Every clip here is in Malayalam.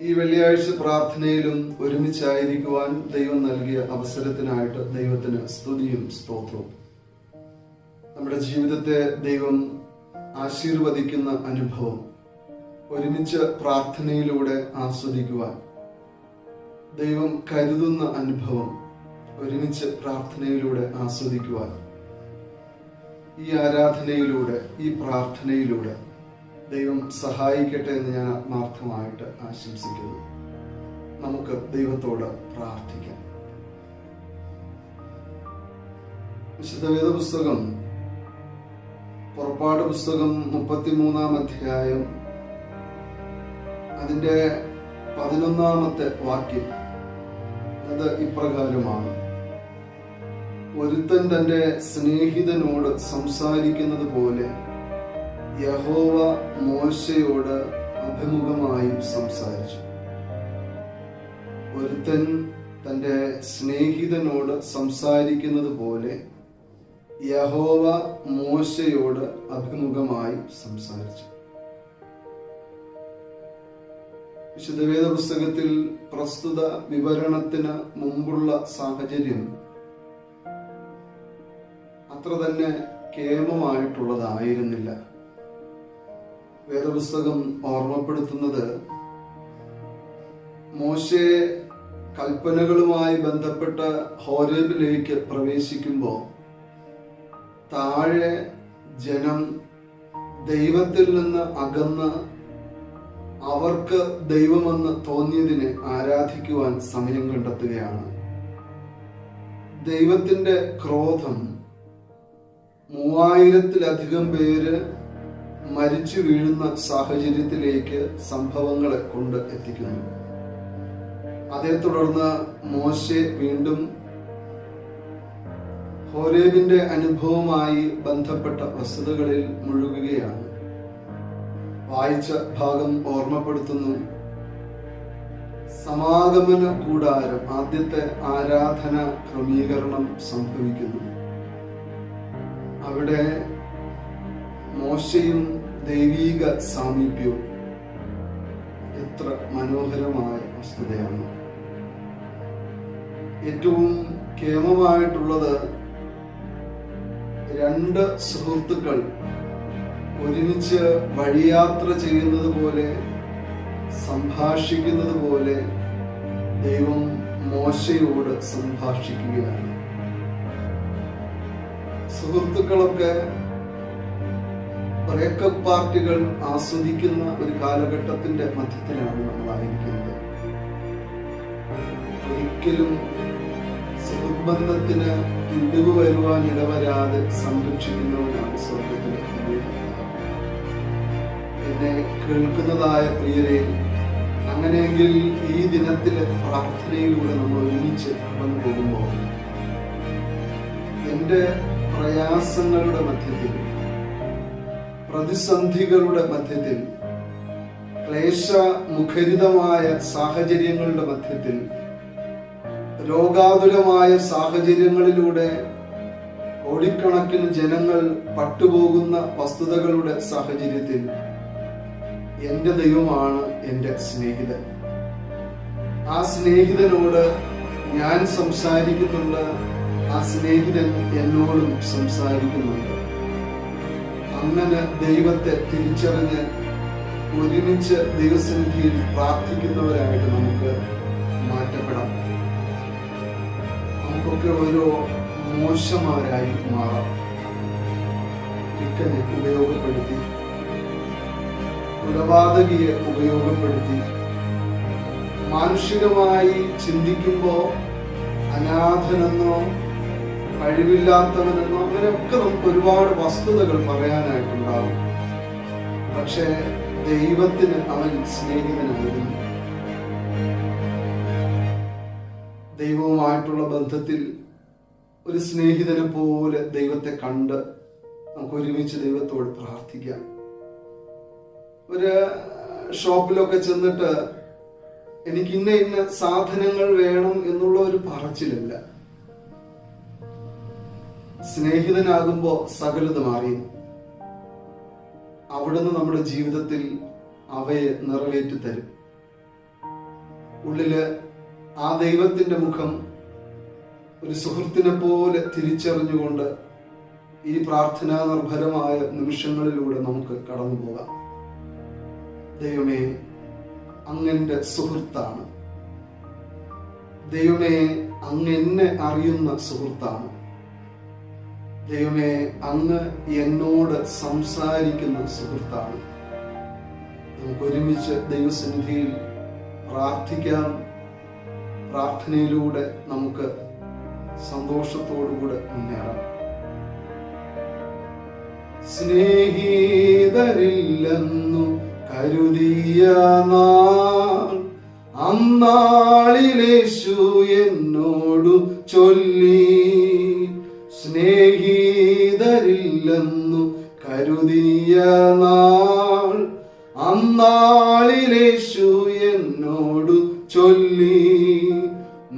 ഈ വെള്ളിയാഴ്ച പ്രാർത്ഥനയിലും ഒരുമിച്ചായിരിക്കുവാൻ ദൈവം നൽകിയ അവസരത്തിനായിട്ട് ദൈവത്തിന് സ്തുതിയും സ്തോത്രവും. നമ്മുടെ ജീവിതത്തെ ദൈവം ആശീർവദിക്കുന്ന അനുഭവം ഒരുമിച്ച് പ്രാർത്ഥനയിലൂടെ ആസ്വദിക്കുവാൻ, ദൈവം കരുതുന്ന അനുഭവം ഒരുമിച്ച് പ്രാർത്ഥനയിലൂടെ ആസ്വദിക്കുവാൻ ഈ ആരാധനയിലൂടെ, ഈ പ്രാർത്ഥനയിലൂടെ ദൈവം സഹായിക്കട്ടെ എന്ന് ഞാൻ ആത്മാർത്ഥമായിട്ട് ആശംസിക്കുന്നു. നമുക്ക് ദൈവത്തോട് പ്രാർത്ഥിക്കാം. വിശുദ്ധ വേദപുസ്തകം പുറപ്പാട് പുസ്തകം 33-ാം അധ്യായം അതിന്റെ 11-ാമത്തെ വാക്യം അത് ഇപ്രകാരമാണ്: ഒരുത്തൻ തന്റെ സ്നേഹിതനോട് സംസാരിക്കുന്നത് പോലെ യഹോവ മോശയോട് അഭിമുഖമായി സംസാരിച്ചു. ഒരുത്തൻ തന്റെ സ്നേഹിതനോട് സംസാരിക്കുന്നത് പോലെ യഹോവ മോശയോട് അഭിമുഖമായി സംസാരിച്ചു. വിശുദ്ധ വേദ പുസ്തകത്തിൽ പ്രസ്തുത വിവരണത്തിന് മുമ്പുള്ള സാഹചര്യം അത്ര തന്നെ കേമമായിട്ടുള്ളതായിരുന്നില്ല. വേദപുസ്തകം ഓർമ്മപ്പെടുത്തുന്നത് മോശെ കൽപ്പനകളുമായി ബന്ധപ്പെട്ട ഹോരേബിലേക്ക് പ്രവേശിക്കുമ്പോൾ താഴെ ജനം ദൈവത്തിൽ നിന്ന് അകന്ന് അവർക്ക് ദൈവമെന്ന് തോന്നിയതിനെ ആരാധിക്കുവാൻ സമയം കണ്ടെത്തുകയാണ്. ദൈവത്തിന്റെ ക്രോധം 3000-ത്തിലധികം പേര് മരിച്ചു വീഴുന്ന സാഹചര്യത്തിലേക്ക് സംഭവങ്ങളെ കൊണ്ട് എത്തിക്കുന്നു. അതേ തുടർന്ന് മോശെ വീണ്ടും ഹോരേബിന്റെ അനുഭവവുമായി ബന്ധപ്പെട്ട വസ്തുതകളിൽ മുഴുകുകയാണ്. വായിച്ച ഭാഗം ഓർമ്മപ്പെടുത്തുന്നു. സമാഗമന കൂടാരം, ആദ്യത്തെ ആരാധന ക്രമീകരണം സംഭവിക്കുന്നു. അവിടെ മോശയും ദൈവീക സാമീപ്യവും എത്ര മനോഹരമായ വസ്തുതയാണ്. ഏറ്റവും കേമമായിട്ടുള്ളത്, രണ്ട് സുഹൃത്തുക്കൾ ഒരുമിച്ച് വഴിയാത്ര ചെയ്യുന്നത് പോലെ, സംഭാഷിക്കുന്നത് പോലെ ദൈവം മോശയോട് സംഭാഷിക്കുകയാണ്. സുഹൃത്തുക്കളൊക്കെ ബ്രേക്കപ്പ് പാർട്ടികൾ ആസ്വദിക്കുന്ന ഒരു കാലഘട്ടത്തിന്റെ മധ്യത്തിലാണ് നമ്മളായിരിക്കുന്നത്. ഒരിക്കലും സുഹൃത്ബന്ധത്തിന് ഇടിവ് വരുവാൻ ഇടവരാതെ സംരക്ഷിക്കുന്നവനാണ് സ്വർഗത്തിലെ എന്നെ കേൾക്കുന്നതായ പ്രിയരെ, അങ്ങനെയെങ്കിൽ ഈ ദിനത്തിലെ പ്രാർത്ഥനയിലൂടെ നമ്മൾ ഒരുമിച്ച് കടന്നു പോകുമ്പോൾ എന്റെ പ്രയാസങ്ങളുടെ മധ്യത്തിൽ, പ്രതിസന്ധികളുടെ മധ്യത്തിൽ, ക്ലേശമുഖരിതമായ സാഹചര്യങ്ങളുടെ മധ്യത്തിൽ, രോഗാതുരമായ സാഹചര്യങ്ങളിലൂടെ കോടിക്കണക്കിന് ജനങ്ങൾ പട്ടുപോകുന്ന വസ്തുതകളുടെ സാഹചര്യത്തിൽ എന്റെ ദൈവമാണ് എന്റെ സ്നേഹിതൻ. ആ സ്നേഹിതനോട് ഞാൻ സംസാരിക്കുന്നുണ്ട്, ആ സ്നേഹിതൻ എന്നോടും സംസാരിക്കുന്നുണ്ട്. അങ്ങനെ ദൈവത്തെ തിരിച്ചറിഞ്ഞ് ഒരുമിച്ച് ദൈവസന്നിധിയിൽ പ്രാർത്ഥിക്കുന്നവരായിട്ട് നമുക്ക് മാറ്റപ്പെടാം. നമുക്കൊക്കെ ഓരോ മോശമാരായി മാറാം. ഇക്കനെ ഉപയോഗപ്പെടുത്തി, കുലപാതകിയെ ഉപയോഗപ്പെടുത്തി, മാനുഷികമായി ചിന്തിക്കുമ്പോൾ അനാഥനെന്നോ കഴിവില്ലാത്തവനെന്നോ അങ്ങനെയൊക്കെ നമുക്ക് ഒരുപാട് വസ്തുതകൾ പറയാനായിട്ടുണ്ടാകും. പക്ഷെ ദൈവത്തിന് അവൻ സ്നേഹിതനായിരുന്നു. ദൈവവുമായിട്ടുള്ള ബന്ധത്തിൽ ഒരു സ്നേഹിതനെ പോലെ ദൈവത്തെ കണ്ട് നമുക്ക് ഒരുമിച്ച് ദൈവത്തോട് പ്രാർത്ഥിക്കാം. ഒരു ഷോപ്പിലൊക്കെ ചെന്നിട്ട് എനിക്ക് ഇന്ന സാധനങ്ങൾ വേണം എന്നുള്ള ഒരു പറച്ചിലല്ല. സ്നേഹിതനാകുമ്പോ സകലതും അറിയും. അവിടുന്ന് നമ്മുടെ ജീവിതത്തിൽ അവയെ നിറവേറ്റി തരും. ഉള്ളില് ആ ദൈവത്തിന്റെ മുഖം ഒരു സുഹൃത്തിനെ പോലെ തിരിച്ചറിഞ്ഞുകൊണ്ട് ഈ പ്രാർത്ഥനാ നിർഭരമായ നിമിഷങ്ങളിലൂടെ നമുക്ക് കടന്നു പോകാം. ദൈവമേ, അങ്ങന്റെ സുഹൃത്താണ്. ദൈവമേ, അങ്ങ് എന്നെ അറിയുന്ന സുഹൃത്താണ്. ദൈവമേ, അങ്ങ് എന്നോട് സംസാരിക്കുന്ന സുഹൃത്താണ്. നമുക്ക് ഒരുമിച്ച് ദൈവസന്നിധിയിൽ പ്രാർത്ഥിക്കാം. പ്രാർത്ഥനയിലൂടെ നമുക്ക് സന്തോഷത്തോടുകൂടെ മുന്നേറാം. സ്നേഹിതരില്ലെന്നു കരുതിയ നാൾ അന്നാളിലേശു എന്നോടു ചൊല്ലി. സ്നേഹിതരില്ലെന്നു കരുതിയ നാൾ അന്നാളിലേശു എന്നോടു ചൊല്ലി.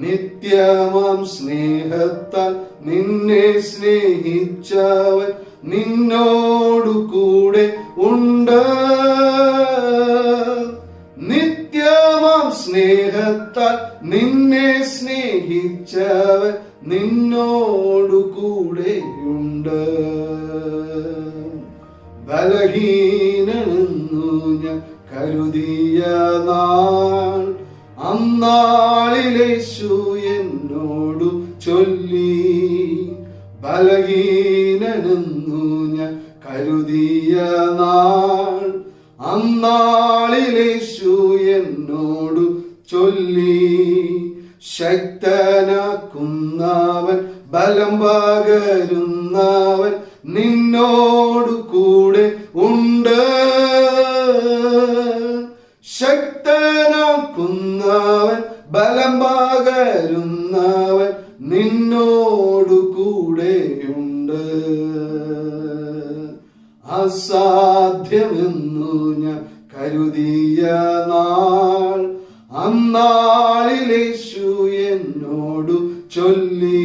നിത്യമാം സ്നേഹത്താൽ നിന്നെ സ്നേഹിച്ചവൻ നിന്നോടു കൂടെ ഉണ്ട്. നിത്യമാം സ്നേഹത്താൽ നിന്നെ സ്നേഹിച്ചവൻ നിന്നോടു കൂടെയുണ്ട്. ബലഹീനനെന്നു ഞാൻ കരുതിയ നാൾ അന്നാളിലേശു എന്നോടു ചൊല്ലി. ബലഹീനനെന്നു ഞാൻ കരുതിയ നാൾ അന്നാളിലേശു എന്നോടു ചൊല്ലി. ശക്തനാക്കുന്നവൻ ബലം പകരുന്നവൻ നിന്നോടു കൂടെ ഉണ്ട്. ശക്തനാക്കുന്നവൻ ബലം പകരുന്നവൻ നിന്നോടു കൂടെയുണ്ട്. അസാധ്യമെന്നു ഞാൻ കരുതിയ നാൾ അന്നാളിലേശു എന്നോടു ചൊല്ലി.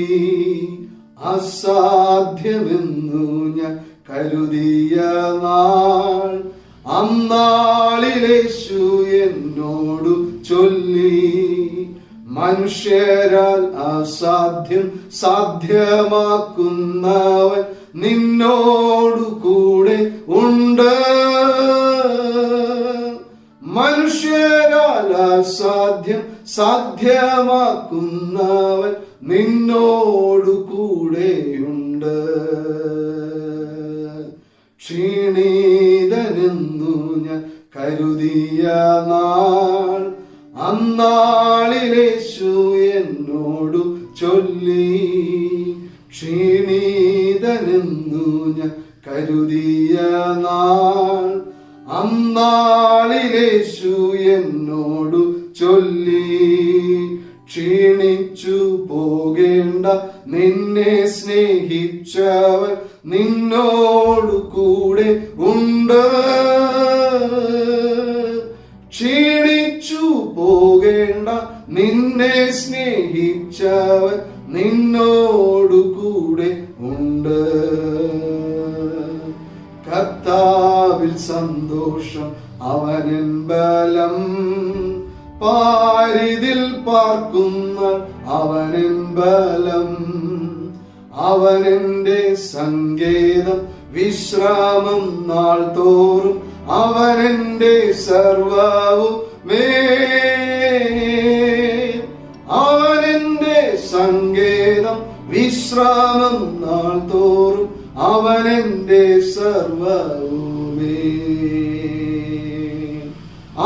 അസാധ്യമെന്നു ഞാൻ കരുതിയ നാൾ അന്നാളിലേശു എന്നോടു ചൊല്ലി. മനുഷ്യരാൽ അസാധ്യം സാധ്യമാക്കുന്നവൻ നിന്നോടു കൂടെ ഉണ്ട്. മനുഷ്യരാൽ അസാധ്യം സാധ്യമാക്കുന്നവൻ നിന്നോടു കൂടെയുണ്ട്. ക്ഷീണിതനെന്നു ഞാൻ കരുതിയ നാൾ അന്നാളിലേശു എന്നോടു ചൊല്ലി. ക്ഷീണിതനെന്നു ഞാൻ കരുതിയ നാൾ അന്നാളിലേശു എന്നോടു ചൊല്ലി. ക്ഷീണിച്ചു പോകേണ്ട നിന്നെ സ്നേഹിച്ചവൻ നിന്നോടു കൂടെ ഉണ്ട്. ക്ഷീണിച്ചു പോകേണ്ട നിന്നെ സ്നേഹിച്ചവൻ നിന്നോടു കൂടെ ഉണ്ട്. കർത്താവിൽ സന്തോഷം അവനൻ ബലം. പാരിതിൽ പാർക്കുന്ന അവനൻ ബലം. അവനെന്റെ സങ്കേതം വിശ്രാമം നാൾ തോറും അവനെന്റെ സർവ്വവുമേ. അവനെന്റെ സങ്കേതം വിശ്രാമം നാൾ തോറും അവനെന്റെ സർവ്വവുമേ.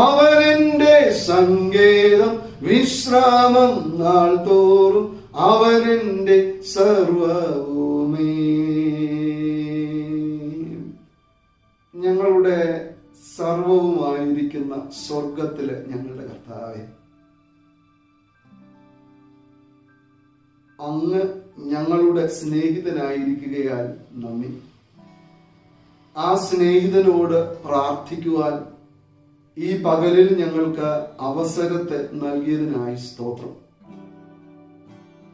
അവനെന്റെ സങ്കേതം വിശ്രാമം നാൾ തോറും അവനെന്റെ സർവ്വവുമേ. ഞങ്ങളുടെ സർവവുമായിരിക്കുന്ന സ്വർഗത്തിലെ ഞങ്ങളുടെ കർത്താവേ, അങ്ങ് ഞങ്ങളുടെ സ്നേഹിതനായിരിക്കുകയാൽ നന്ദി. ആ സ്നേഹിതനോട് പ്രാർത്ഥിക്കുവാൻ ഈ പകലിൽ ഞങ്ങൾക്ക് അവസരത്തെ നൽകിയതിനായി സ്തോത്രം.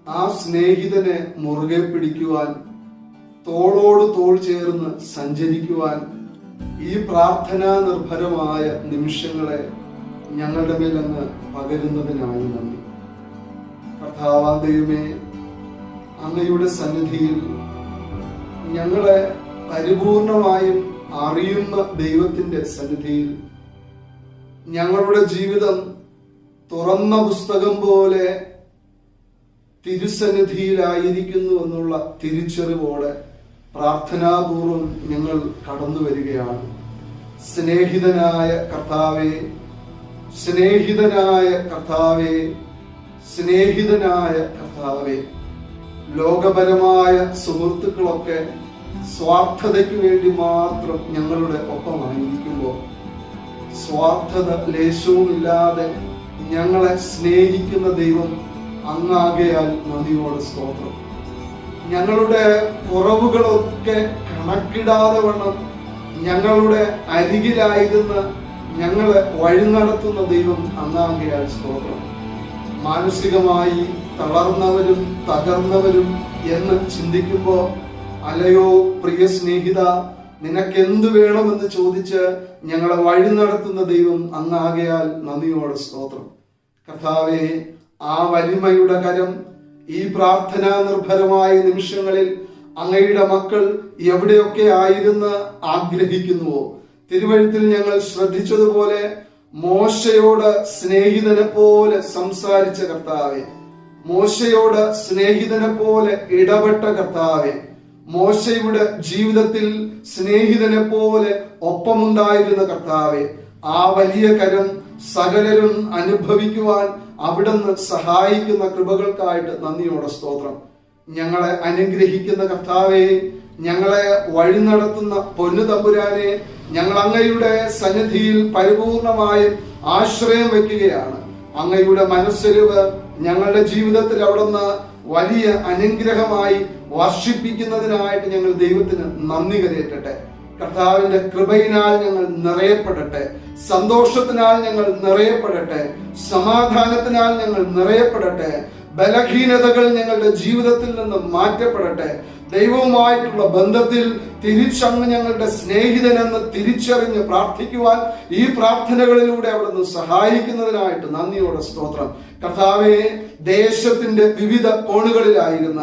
ആ സ്നേഹിതനെ മുറുകെ പിടിക്കുവാൻ, തോളോട് തോൾ ചേർന്ന് സഞ്ചരിക്കുവാൻ ഈ പ്രാർത്ഥനാ നിർഭരമായ നിമിഷങ്ങളെ ഞങ്ങളുടെ മേൽ അങ്ങ് പകരുന്നതിനായി നന്ദി. കർത്താവാം ദൈവമേ, അങ്ങയുടെ സന്നിധിയിൽ ഞങ്ങളെ പരിപൂർണമായും അറിയുന്ന ദൈവത്തിന്റെ സന്നിധിയിൽ ഞങ്ങളുടെ ജീവിതം തുറന്ന പുസ്തകം പോലെ തിരുസന്നിധിയിലായിരിക്കുന്നു എന്നുള്ള തിരിച്ചറിവോടെ പ്രാർത്ഥനാപൂർവം ഞങ്ങൾ കടന്നു വരികയാണ്. സ്നേഹിതനായ കർത്താവേ, സ്നേഹിതനായ കർത്താവേ, സ്നേഹിതനായ കർത്താവേ, ലോകപരമായ സുഹൃത്തുക്കളൊക്കെ സ്വാർത്ഥതയ്ക്ക് വേണ്ടി മാത്രം ഞങ്ങളുടെ ഒപ്പമായിരിക്കുമ്പോൾ സ്വാർത്ഥത ലേശവുമില്ലാതെ ഞങ്ങളെ സ്നേഹിക്കുന്ന ദൈവം അങ്ങാകയാൽ നന്ദിയോടെ സ്തോത്രം. ഞങ്ങളുടെ കുറവുകളൊക്കെ കണക്കിടാതെ വണ്ണം ഞങ്ങളുടെ അരികിലായിരുന്ന് ഞങ്ങളെ വഴി നടത്തുന്ന ദൈവം അങ്ങാകയാൽ സ്തോത്രം. മാനസികമായി തളർന്നവരും തകർന്നവരും എന്ന് ചിന്തിക്കുമ്പോൾ, അല്ലയോ പ്രിയ സ്നേഹിത, നിനക്കെന്തു വേണമെന്ന് ചോദിച്ച് ഞങ്ങളെ വഴി നടത്തുന്ന ദൈവം അങ്ങാകയാൽ നന്ദിയോടെ സ്തോത്രം. കർത്താവേ, ആ വലിമയുടെ കരം ഈ പ്രാർത്ഥനാ നിർഭരമായ നിമിഷങ്ങളിൽ അങ്ങയുടെ മക്കൾ എവിടെയൊക്കെ ആയിരുന്ന് ആഗ്രഹിക്കുന്നുവോ, തിരുവഴുത്തിൽ ഞങ്ങൾ ശ്രദ്ധിച്ചതുപോലെ മോശയോട് സ്നേഹിതനെ പോലെ സംസാരിച്ച കർത്താവേ, മോശയോട് സ്നേഹിതനെ പോലെ ഇടപെട്ട കർത്താവേ, മോശയുടെ ജീവിതത്തിൽ സ്നേഹിതനെ പോലെ ഒപ്പമുണ്ടായിരുന്ന കർത്താവേ, ആ വലിയ കരം സകലരും അനുഭവിക്കുവാൻ അവിടുന്ന് സഹായിക്കുന്ന കൃപകൾക്കായിട്ട് നന്ദിയോടെ സ്തോത്രം. ഞങ്ങളെ അനുഗ്രഹിക്കുന്ന കർത്താവേ, ഞങ്ങളെ വഴി നടത്തുന്ന പൊന്നു തമ്പുരാനെ, ഞങ്ങൾ അങ്ങയുടെ സന്നിധിയിൽ പരിപൂർണമായും ആശ്രയം വയ്ക്കുകയാണ്. അങ്ങയുടെ മനസ്സരിവ് ഞങ്ങളുടെ ജീവിതത്തിൽ അവിടുന്ന് വലിയ അനുഗ്രഹമായി വർഷിപ്പിക്കുന്നതിനായിട്ട് ഞങ്ങൾ ദൈവത്തിന് നന്ദി കരയറ്റട്ടെ. കർത്താവിന്റെ കൃപയിനാൽ ഞങ്ങൾ നിറയപ്പെടട്ടെ, സന്തോഷത്തിനാൽ ഞങ്ങൾ നിറയപ്പെടട്ടെ, സമാധാനത്തിനാൽ ഞങ്ങൾ നിറയപ്പെടട്ടെ, ബലഹീനതകൾ ഞങ്ങളുടെ ജീവിതത്തിൽ നിന്ന് മാറ്റപ്പെടട്ടെ. ദൈവവുമായിട്ടുള്ള ബന്ധത്തിൽ തിരിച്ചങ്ങ് ഞങ്ങളുടെ സ്നേഹിതനെന്ന് തിരിച്ചറിഞ്ഞ് പ്രാർത്ഥിക്കുവാൻ ഈ പ്രാർത്ഥനകളിലൂടെ അവിടുന്ന് സഹായിക്കുന്നതിനായിട്ട് നന്ദിയോടെ സ്തോത്രം. കർത്താവേ, ദേശത്തിന്റെ വിവിധ കോണുകളിലായിരുന്ന,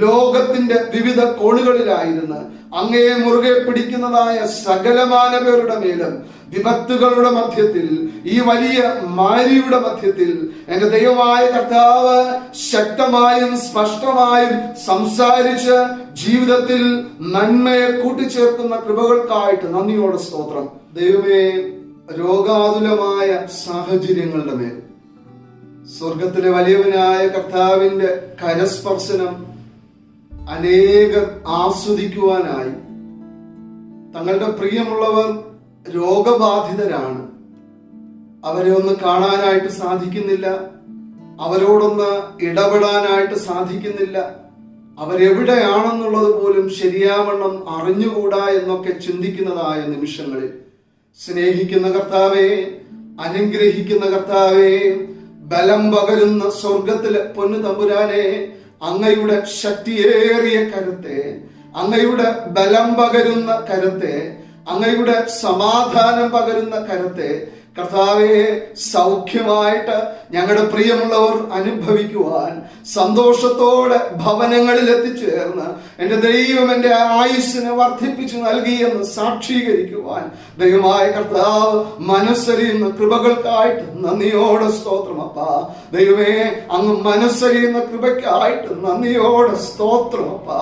ലോകത്തിന്റെ വിവിധ കോണുകളിലായിരുന്ന് അങ്ങയെ മുറുകെ പിടിക്കുന്നതായ സകലമാനവരുടെ മേലും വിപത്തുകളുടെ മധ്യത്തിൽ, ഈ വലിയ മാരിയുടെ മധ്യത്തിൽ എന്റെ ദൈവമായ കർത്താവ് ശക്തമായും സ്പഷ്ടമായും സംസാരിച്ച് ജീവിതത്തിൽ നന്മയെ കൂട്ടിച്ചേർക്കുന്ന കൃപകൾക്കായിട്ട് നന്ദിയോടെ സ്തോത്രം. ദൈവമേ, രോഗാതുലമായ സാഹചര്യങ്ങളുടെ മേൽ സ്വർഗത്തിലെ വലിയവനായ കർത്താവിന്റെ കരസ്പർശനം അനേകർ ആസ്വദിക്കുവാനായി, തങ്ങളുടെ പ്രിയമുള്ളവർ രോഗബാധിതരാണ്, അവരെ ഒന്ന് കാണാനായിട്ട് സാധിക്കുന്നില്ല, അവരോടൊന്ന് ഇടപെടാനായിട്ട് സാധിക്കുന്നില്ല, അവരെവിടെയാണെന്നുള്ളത് പോലും ശരിയാവണ്ണം അറിഞ്ഞുകൂടാ എന്നൊക്കെ ചിന്തിക്കുന്നതായ നിമിഷങ്ങളിൽ സ്നേഹിക്കുന്ന കർത്താവേ, അനുഗ്രഹിക്കുന്ന കർത്താവേ, ബലം പകരുന്ന സ്വർഗത്തിലെ പൊന്നു തമ്പുരാനെ, അങ്ങയുടെ ശക്തിയേറിയ കരത്തെ, അങ്ങയുടെ ബലം പകരുന്ന കരത്തെ, അങ്ങയുടെ സമാധാനം പകരുന്ന കരത്തെ കർത്താവെ സൗഖ്യമായിട്ട് ഞങ്ങളുടെ പ്രിയമുള്ളവർ അനുഭവിക്കുവാൻ, സന്തോഷത്തോടെ ഭവനങ്ങളിൽ എത്തിച്ചേർന്ന് എന്റെ ദൈവം എന്റെ ആയുസ്സിനെ വർദ്ധിപ്പിച്ചു നൽകിയെന്ന് സാക്ഷീകരിക്കുവാൻ ദൈവമായ കർത്താവ് മനസ്സറിയുന്ന കൃപകൾക്കായിട്ട് നന്ദിയോടെ സ്തോത്രമപ്പാ. ദൈവമേ, അങ്ങ് മനസ്സറിയുന്ന കൃപയ്ക്കായിട്ട് നന്ദിയോടെ സ്തോത്രമപ്പാ.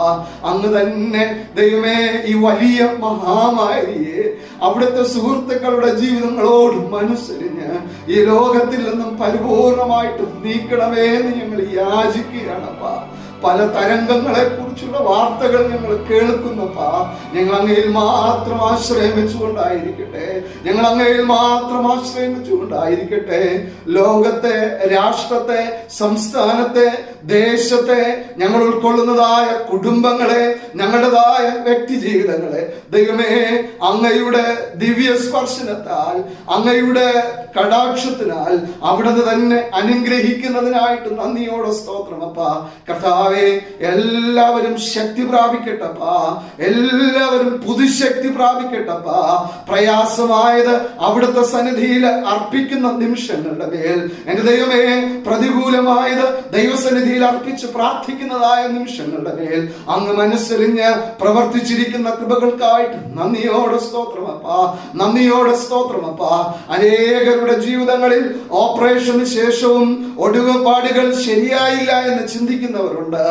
അങ്ങ് തന്നെ ദൈവമേ ഈ വലിയ മഹാമാരിയെ അവിടുത്തെ സുഹൃത്തുക്കളുടെ ജീവിതങ്ങളോട് മനസ്സരിഞ്ഞ് ഈ ലോകത്തിൽ നിന്നും പരിപൂർണമായിട്ട് നീക്കണമേ എന്ന് ഞങ്ങൾ യാചിക്കുകയാണപ്പാ. പല തരംഗങ്ങളെ കുറിച്ചുള്ള വാർത്തകൾ ഞങ്ങൾ കേൾക്കുന്നപ്പാ. ഞങ്ങൾ അങ്ങയിൽ മാത്രം ആശ്രയം വെച്ചുകൊണ്ടായിരിക്കട്ടെ, ഞങ്ങൾ അങ്ങയിൽ മാത്രം ആശ്രയം വെച്ചുകൊണ്ടായിരിക്കട്ടെ. ലോകത്തെ, രാഷ്ട്രത്തെ, സംസ്ഥാനത്തെ, ദേശത്തെ, ഞങ്ങൾ ഉൾക്കൊള്ളുന്നതായ കുടുംബങ്ങളെ, ഞങ്ങളുടേതായ വ്യക്തി ജീവിതങ്ങളെ ദൈവമേ അങ്ങയുടെ ദിവ്യ സ്പർശനത്താൽ, അങ്ങയുടെ കടാക്ഷത്തിനാൽ അവിടുന്ന് തന്നെ അനുഗ്രഹിക്കുന്നതിനായിട്ട് നന്ദിയോടെ സ്തോത്രമപ്പാ. കർത്താവേ, എല്ലാവരും എല്ലാവരും ശക്തി പ്രാപിക്കട്ടപ്പാ. എല്ലാവരും പുതുശക്തി പ്രാപിക്കട്ടപ്പാ. പ്രയാസമായത് അവിടുത്തെ സന്നിധിയിൽ അർപ്പിക്കുന്ന നിമിഷങ്ങളുടെ മേൽ എന്റെ ദൈവമേ, പ്രതികൂലമായത് ദൈവസന്നിധിയിൽ അർപ്പിച്ച് പ്രാർത്ഥിക്കുന്നതായ നിമിഷങ്ങളുടെ മേൽ അങ്ങ് മനസ്സറിഞ്ഞ് പ്രവർത്തിച്ചിരിക്കുന്ന കൃപകൾക്കായിട്ട് നന്ദിയോടെ സ്തോത്രമപ്പാ, നന്ദിയോടെ സ്തോത്രമപ്പാ. അനേകരുടെ ജീവിതങ്ങളിൽ ഓപ്പറേഷന് ശേഷവും ഒടുവപ്പാടുകൾ ശരിയായില്ല എന്ന് ചിന്തിക്കുന്നവരുണ്ട്.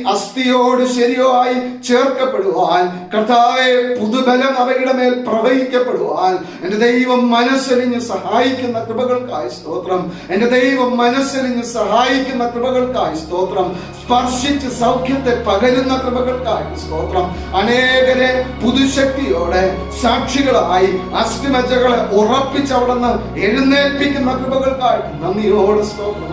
അസ്ഥിയോട് ശരിയായി ചേർക്കപ്പെടുവാൻ കർത്താവെ, പുതുബലം അവയുടെ മേൽ പ്രവഹിക്കപ്പെടുവാൻ എന്റെ ദൈവം മനസ്സറിഞ്ഞ് സഹായിക്കുന്ന കൃപകൾക്കായി സ്തോത്രം. എന്റെ ദൈവം മനസ്സറിഞ്ഞ് സഹായിക്കുന്ന കൃപകൾക്കായി സ്തോത്രം. സ്പർശിച്ച് സൗഖ്യത്തെ പകരുന്ന കൃപകൾക്കായി സ്തോത്രം. അനേകരെ പുതുശക്തിയോടെ സാക്ഷികളായി അസ്ഥിമജ്ജകളെ ഉറപ്പിച്ച് അവിടുന്ന് എഴുന്നേൽപ്പിക്കുന്ന കൃപകൾക്കായി നന്ദിയോടെ സ്തോത്രം.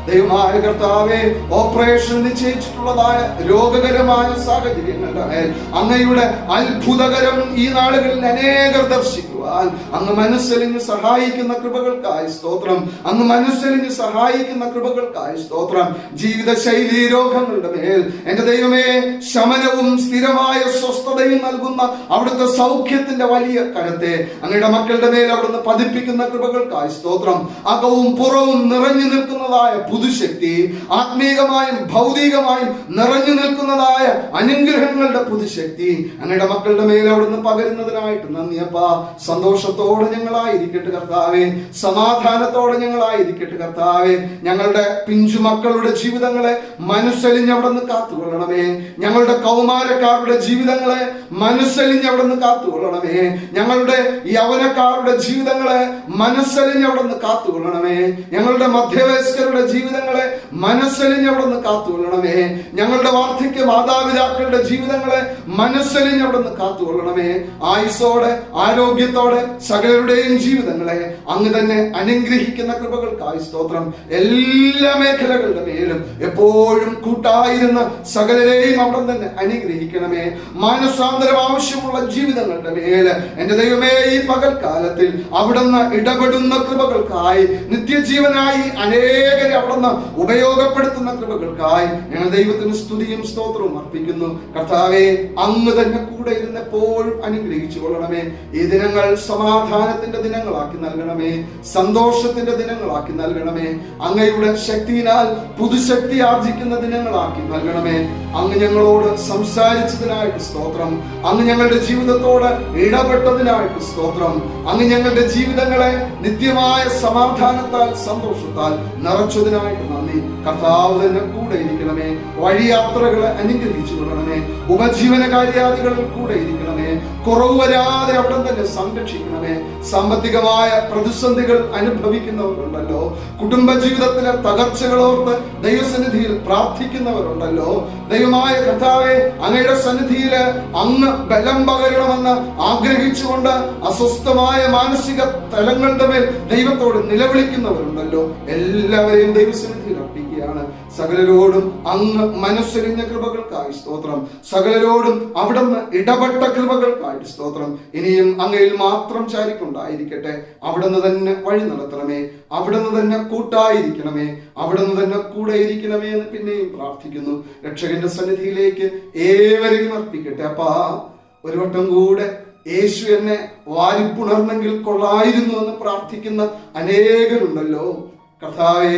ദൈവമായ കർത്താവെ, ഓപ്പറേഷൻ നിശ്ചയിച്ചിട്ടുള്ളതായ രോഗകരമായ സാഹചര്യങ്ങളുടെ മേൽ അങ്ങയുടെ അത്ഭുതകരം ഈ നാളുകളിൽ അനേകർ ദർശിക്കുവാൻ അങ്ങ് മനസ്സലിഞ്ഞ് സഹായിക്കുന്ന കൃപകൾക്കായി സ്തോത്രം. അങ്ങ് മനസ്സലിഞ്ഞ് സഹായിക്കുന്ന കൃപകൾക്കായി സ്തോത്രം. ജീവിതശൈലി രോഗങ്ങളുടെ മേൽ എന്റെ ദൈവമേ, ശമനവും സ്ഥിരമായ സ്വസ്ഥതയും നൽകുന്ന അവിടുത്തെ സൗഖ്യത്തിന്റെ വലിയ കരത്തെ അങ്ങയുടെ മക്കളുടെ മേൽ അവിടുന്ന് പതിപ്പിക്കുന്ന കൃപകൾക്കായി സ്തോത്രം. അകവും പുറവും നിറഞ്ഞു നിൽക്കുന്നതായ പുതുശക്തി, ആത്മീകമായും ഭൗതികമായും നിറഞ്ഞു നിൽക്കുന്നതായ അനുഗ്രഹങ്ങളുടെ പുതുശക്തി അങ്ങയുടെ മക്കളുടെ മേൽ അവിടുന്ന് പകരുന്നതിനായിട്ട് നന്ദിയപ്പാ. സന്തോഷത്തോടെ ഞങ്ങളായിരിക്കട്ടെ കർത്താവേ, സമാധാനത്തോടെ ഞങ്ങളായിരിക്കട്ടെ കർത്താവേ. ഞങ്ങളുടെ പിഞ്ചു മക്കളുടെ ജീവിതങ്ങളെ മനസ്സലിഞ്ഞ് അവിടുന്ന് കാത്തുകൊള്ളണമേ. ഞങ്ങളുടെ കൗമാരക്കാരുടെ ജീവിതങ്ങളെ മനസ്സലിഞ്ഞ് അവിടുന്ന് കാത്തുകൊള്ളണമേ. ഞങ്ങളുടെ യൗവനക്കാരുടെ ജീവിതങ്ങളെ മനസ്സലിഞ്ഞ് അവിടുന്ന് കാത്തുകൊള്ളണമേ. ഞങ്ങളുടെ മധ്യവയസ്കരുടെ ജീവിതങ്ങളെ മനസ്സലിഞ്ഞ് അവിടുന്ന് കാത്തുകൊള്ളണമേ. ഞങ്ങളുടെ വാർദ്ധക്യ മാതാപിതാക്കളുടെ ജീവിതങ്ങളെ മനസ്സലിഞ്ഞ് അവിടുന്ന് കാത്തുകൊള്ളണമേ. ആയുസ്സോടെ ആരോഗ്യത്തോടെ സകലരുടെയും ജീവിതങ്ങളെ അങ്ങ് തന്നെ അനുഗ്രഹിക്കുന്ന കൃപകൾക്കായി സ്തോത്രം. എല്ലാ മേഖലകളുടെ മേലും എപ്പോഴും കൂട്ടായിരുന്ന സകലരെയും അവിടെ തന്നെ അനുഗ്രഹിക്കണമേ. മാനസാന്തരം ആവശ്യമുള്ള ജീവിതങ്ങളുടെ മേല് എന്റെ ദൈവമേ, ഈ പകൽക്കാലത്തിൽ അവിടുന്ന് ഇടപെടുന്ന കൃപകൾക്കായി, നിത്യജീവനായി അനേകരെ അവിടുന്ന് ഉപയോഗപ്പെടുത്തുന്ന കൃപകൾക്കായി ഞങ്ങൾ ദൈവത്തിന് സ്തുതിയും സ്തോത്രവും അർപ്പിക്കുന്നു. കർത്താവേ, അങ്ങ് തന്നെ കൂടെ ഇരുന്ന് എപ്പോഴും അനുഗ്രഹിച്ചു കൊള്ളണമേ. ഈ ദിനങ്ങൾ സമാധാനത്തിന്റെ ദിനങ്ങളാക്കി നൽകണമേ, സന്തോഷത്തിന്റെ ദിനങ്ങളാക്കി നൽകണമേ. അങ്ങയുടെ ശക്തിയിനാൽ പുതുശക്തി ആർജിക്കുന്ന ദിനങ്ങളാക്കി നൽകണമേ. അങ്ങ് ഞങ്ങളോട് സംസാരിച്ചതിനായിട്ട് സ്തോത്രം. അങ്ങ് ഞങ്ങളുടെ ജീവിതത്തോട് ഇടപെട്ടതിനായിട്ട് സ്തോത്രം. അങ്ങ് ഞങ്ങളുടെ ജീവിതങ്ങളെ നിത്യമായ സമാധാനത്താൽ സന്തോഷത്താൽ നിറച്ചതിനായിട്ട് നന്ദി. കർത്താവ് തന്നെ കൂടെ ഇരിക്കണമേ. വഴിയാത്രകളെ അനുഗ്രഹിച്ചു കൊള്ളണമേ. ഉപജീവന കാര്യാദികളിൽ കൂടെ ഇരിക്കണമേ. കുറവ് വരാതെ അവിടെ തന്നെ സംരക്ഷിക്കണമേ. സാമ്പത്തികമായ പ്രതിസന്ധികൾ അനുഭവിക്കുന്നവരുണ്ടല്ലോ, കുടുംബജീവിതത്തിലെ തകർച്ചകളോർത്ത് ദൈവസന്നിധിയിൽ പ്രാർത്ഥിക്കുന്നവരുണ്ടല്ലോ. ദൈവമായ കർത്താവെ, അങ്ങയുടെ സന്നിധിയിൽ അങ്ങ് ബലം പകരണമെന്ന് ആഗ്രഹിച്ചുകൊണ്ട് അസ്വസ്ഥമായ മാനസിക തലങ്ങളുടെ മേൽ ദൈവത്തോട് നിലവിളിക്കുന്നവരുണ്ടല്ലോ. എല്ലാവരെയും ദൈവസന്നിധിയിൽ അർപ്പിക്കുകയാണ്. സകലരോടും അങ്ങ് മനസ്സരിഞ്ഞ കൃപകൾക്കായി സ്തോത്രം. സകലരോടും അവിടുന്ന് ഇടപെട്ട കൃപകൾക്കായിട്ട് സ്തോത്രം. ഇനിയും അങ്ങയിൽ മാത്രം ചാരിക്കൊണ്ടായിരിക്കട്ടെ. അവിടുന്ന് തന്നെ വഴി നടത്തണമേ. അവിടുന്ന് തന്നെ കൂട്ടായിരിക്കണമേ. അവിടുന്ന് തന്നെ കൂടെ ഇരിക്കണമേ എന്ന് പിന്നെയും പ്രാർത്ഥിക്കുന്നു. രക്ഷകന്റെ സന്നിധിയിലേക്ക് ഏവരെയും അർപ്പിക്കട്ടെ. അപ്പാ, ഒരു വട്ടം കൂടെ യേശു എന്നെ വാരിപ്പുണർന്നെങ്കിൽ കൊള്ളായിരുന്നു എന്ന് പ്രാർത്ഥിക്കുന്ന അനേകരുണ്ടല്ലോ. കർത്താവേ,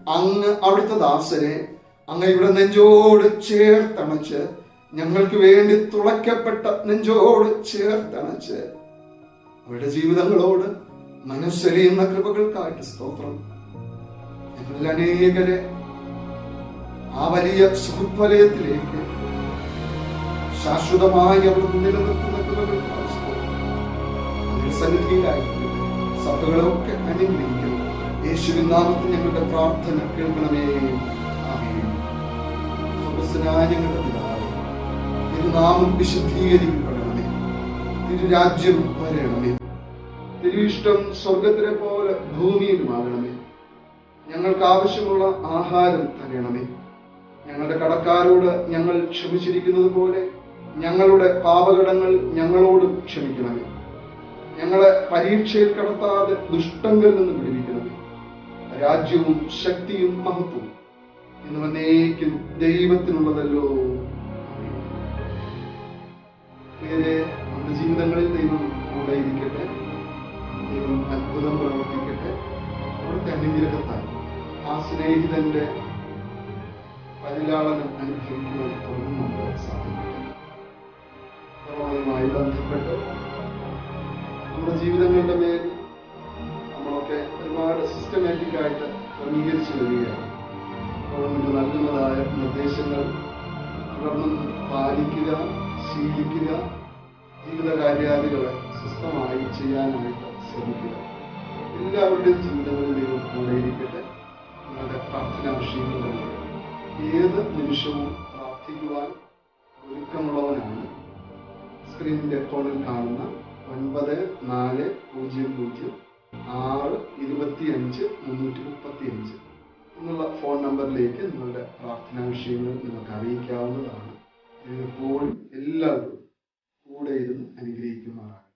അങ്ങ് അവിടുത്തെ ദാസരെ അങ്ങയുടെ നെഞ്ചോട് ചേർത്തണച്ച്, ഞങ്ങൾക്ക് വേണ്ടി തുളയ്ക്കപ്പെട്ട നെഞ്ചോട് ചേർത്തണച്ച് അവരുടെ ജീവിതങ്ങളോട് മനസ്സലിയുന്ന കൃപകൾക്കായിട്ട് സ്തോത്രം. ഞങ്ങളിൽ അനേകരെ ആ വലിയ സുഹൃത്വലയത്തിലേക്ക് ശാശ്വതമായി അവിടുന്ന് നിലനിർത്തുന്ന കൃപകൾക്കായി സ്തോത്രം. സന്നിധിയിലായിരിക്കും സഭകളൊക്കെ അനുഗ്രഹിക്കുന്നു. യേശുവിൻ നാമത്തിൽ ഞങ്ങളുടെ പ്രാർത്ഥന കേൾക്കണമേ. ആമേൻ. സ്വർഗ്ഗസ്ഥനായ ഞങ്ങളുടെ പിതാവേ, തിരുനാമം വിശുദ്ധീകരിക്കപ്പെടണമേ. തിരുരാജ്യം വരണമേ. തിരുവിഷ്ടം സ്വർഗത്തിലെ പോലെ ഭൂമിയിലുമാകണമേ. ഞങ്ങൾക്ക് ആവശ്യമുള്ള ആഹാരം തരണമേ. ഞങ്ങളുടെ കടക്കാരോട് ഞങ്ങൾ ക്ഷമിച്ചിരിക്കുന്നത് പോലെ ഞങ്ങളുടെ പാപകടങ്ങൾ ഞങ്ങളോടും ക്ഷമിക്കണമേ. ഞങ്ങളെ പരീക്ഷയിൽ കടത്താതെ ദുഷ്ടങ്ങളിൽ നിന്ന് വിടുവിക്കണമേ. രാജ്യവും ശക്തിയും മഹത്വവും ഇന്ന് എന്നേക്കും ദൈവത്തിനുള്ളതല്ലോ. പ്രിയരെ, നമ്മുടെ ജീവിതങ്ങളിൽ ദൈവം കൂടെ ഇരിക്കട്ടെ. ദൈവം അത്ഭുതം പ്രവർത്തിക്കട്ടെ. അവിടുത്തെ അനുഗ്രഹത്താൽ ആ സ്നേഹിതന്റെ പരിലാളനം അനുഭവിക്കുവാൻ തുടർന്ന് നമുക്ക് സാധിക്കട്ടെ. കൊറോണയുമായി ബന്ധപ്പെട്ട് നമ്മുടെ ജീവിതങ്ങളുടെ മേൽ നമ്മളൊക്കെ ഒരുപാട് സിസ്റ്റമാറ്റിക് ആയിട്ട് ക്രമീകരിച്ചു വരികയാണ്. ഗവൺമെന്റ് നൽകുന്നതായ നിർദ്ദേശങ്ങൾ തുടർന്നും പാലിക്കുക, ശീലിക്കുക, ജീവിതകാര്യാദികളെ സ്വസ്ഥമായി ചെയ്യാനായിട്ട് ശ്രമിക്കുക. എല്ലാവരുടെയും ജീവിതങ്ങളിൽ ദൈവം കൂടെയിരിക്കട്ടെ. നിങ്ങളുടെ പ്രാർത്ഥനാ വിഷയങ്ങളിലൂടെ ഏത് നിമിഷവും പ്രാർത്ഥിക്കുവാൻ ഒരുക്കമുള്ളവനാണ് സ്ക്രീനിന്റെ കോണിൽ കാണുന്ന 9400625335 എന്നുള്ള ഫോൺ നമ്പറിലേക്ക് നിങ്ങളുടെ പ്രാർത്ഥനാ വിഷയങ്ങൾ നിങ്ങൾക്ക് അറിയിക്കാവുന്നതാണ്. എപ്പോഴും എല്ലാവരും കൂടെ ഇരുന്ന് അനുഗ്രഹിക്കുമാറാണ്.